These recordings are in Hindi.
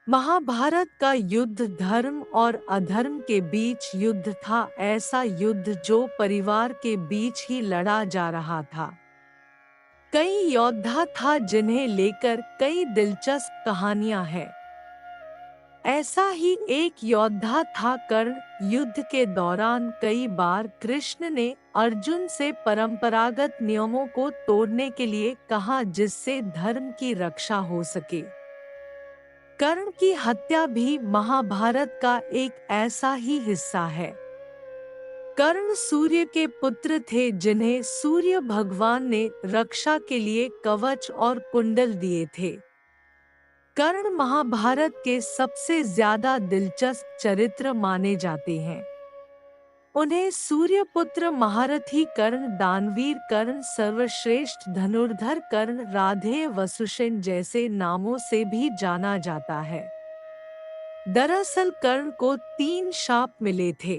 महाभारत का युद्ध धर्म और अधर्म के बीच युद्ध था। ऐसा युद्ध जो परिवार के बीच ही लड़ा जा रहा था। कई योद्धा था जिन्हें लेकर कई दिलचस्प कहानियां हैं। ऐसा ही एक योद्धा था कर्ण। युद्ध के दौरान कई बार कृष्ण ने अर्जुन से परंपरागत नियमों को तोड़ने के लिए कहा, जिससे धर्म की रक्षा हो सके। कर्ण की हत्या भी महाभारत का एक ऐसा ही हिस्सा है। कर्ण सूर्य के पुत्र थे, जिन्हें सूर्य भगवान ने रक्षा के लिए कवच और कुंडल दिए थे। कर्ण महाभारत के सबसे ज्यादा दिलचस्प चरित्र माने जाते हैं। उन्हें सूर्यपुत्र महारथी कर्ण, दानवीर कर्ण, सर्वश्रेष्ठ धनुर्धर कर्ण, राधेय वसुसेन जैसे नामों से भी जाना जाता है। दरअसल कर्ण को 3 शाप मिले थे।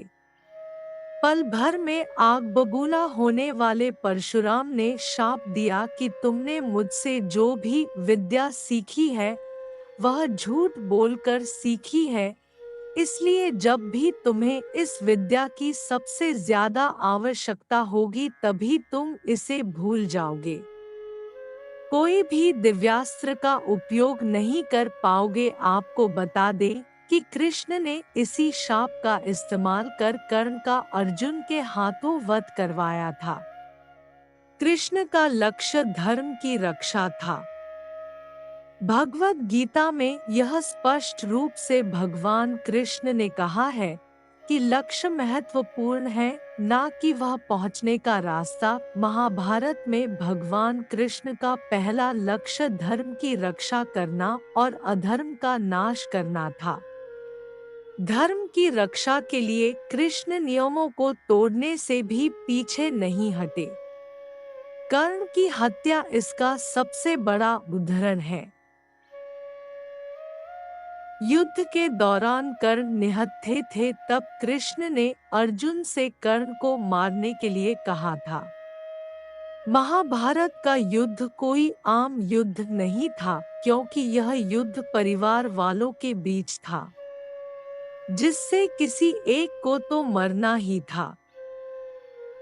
पल भर में आग बबूला होने वाले परशुराम ने शाप दिया कि तुमने मुझसे जो भी विद्या सीखी है वह झूठ बोलकर सीखी है, इसलिए जब भी तुम्हें इस विद्या की सबसे ज्यादा आवश्यकता होगी तभी तुम इसे भूल जाओगे। कोई भी दिव्यास्त्र का उपयोग नहीं कर पाओगे। आपको बता दें कि कृष्ण ने इसी शाप का इस्तेमाल कर कर्ण का अर्जुन के हाथों वध करवाया था। कृष्ण का लक्ष्य धर्म की रक्षा था। भगवद गीता में यह स्पष्ट रूप से भगवान कृष्ण ने कहा है कि लक्ष्य महत्वपूर्ण है, ना कि वह पहुंचने का रास्ता। महाभारत में भगवान कृष्ण का पहला लक्ष्य धर्म की रक्षा करना और अधर्म का नाश करना था। धर्म की रक्षा के लिए कृष्ण नियमों को तोड़ने से भी पीछे नहीं हटे। कर्ण की हत्या इसका सबसे बड़ा उदाहरण है। युद्ध के दौरान कर्ण निहत्थे थे, तब कृष्ण ने अर्जुन से कर्ण को मारने के लिए कहा था। महाभारत का युद्ध कोई आम युद्ध नहीं था, क्योंकि यह युद्ध परिवार वालों के बीच था, जिससे किसी एक को तो मरना ही था।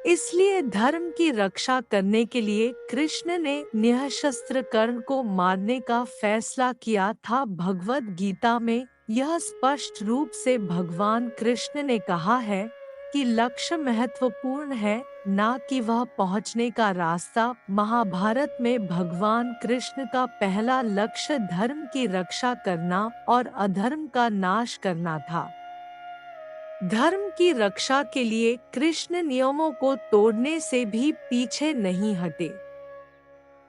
इसलिए धर्म की रक्षा करने के लिए कृष्ण ने निःशस्त्र कर्ण को मारने का फैसला किया था। भगवद गीता में यह स्पष्ट रूप से भगवान कृष्ण ने कहा है कि लक्ष्य महत्वपूर्ण है, ना कि वह पहुंचने का रास्ता। महाभारत में भगवान कृष्ण का पहला लक्ष्य धर्म की रक्षा करना और अधर्म का नाश करना था। धर्म की रक्षा के लिए कृष्ण नियमों को तोड़ने से भी पीछे नहीं हटे।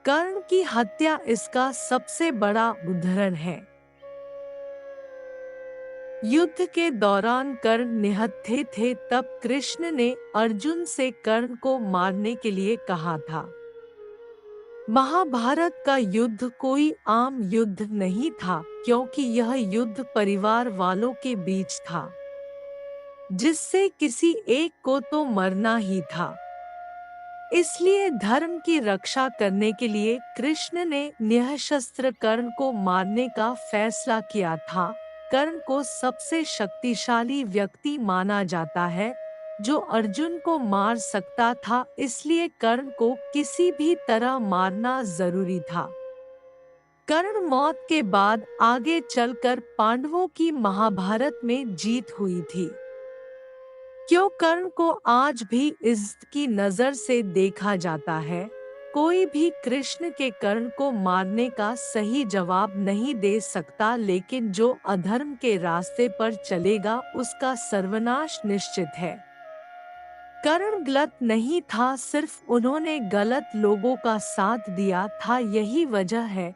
कर्ण की हत्या इसका सबसे बड़ा उदाहरण है। युद्ध के दौरान कर्ण निहत्थे थे, तब कृष्ण ने अर्जुन से कर्ण को मारने के लिए कहा था। महाभारत का युद्ध कोई आम युद्ध नहीं था, क्योंकि यह युद्ध परिवार वालों के बीच था, जिससे किसी एक को तो मरना ही था। इसलिए धर्म की रक्षा करने के लिए कृष्ण ने निःशस्त्र कर्ण को मारने का फैसला किया था। कर्ण को सबसे शक्तिशाली व्यक्ति माना जाता है जो अर्जुन को मार सकता था, इसलिए कर्ण को किसी भी तरह मारना जरूरी था। कर्ण मौत के बाद आगे चलकर पांडवों की महाभारत में जीत हुई थी। क्यों कर्ण को आज भी इज्जत की नजर से देखा जाता है। कोई भी कृष्ण के कर्ण को मारने का सही जवाब नहीं दे सकता, लेकिन जो अधर्म के रास्ते पर चलेगा उसका सर्वनाश निश्चित है। कर्ण गलत नहीं था, सिर्फ उन्होंने गलत लोगों का साथ दिया था। यही वजह है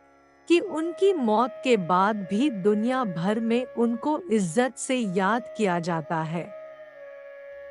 कि उनकी मौत के बाद भी दुनिया भर में उनको इज्जत से याद किया जाता है।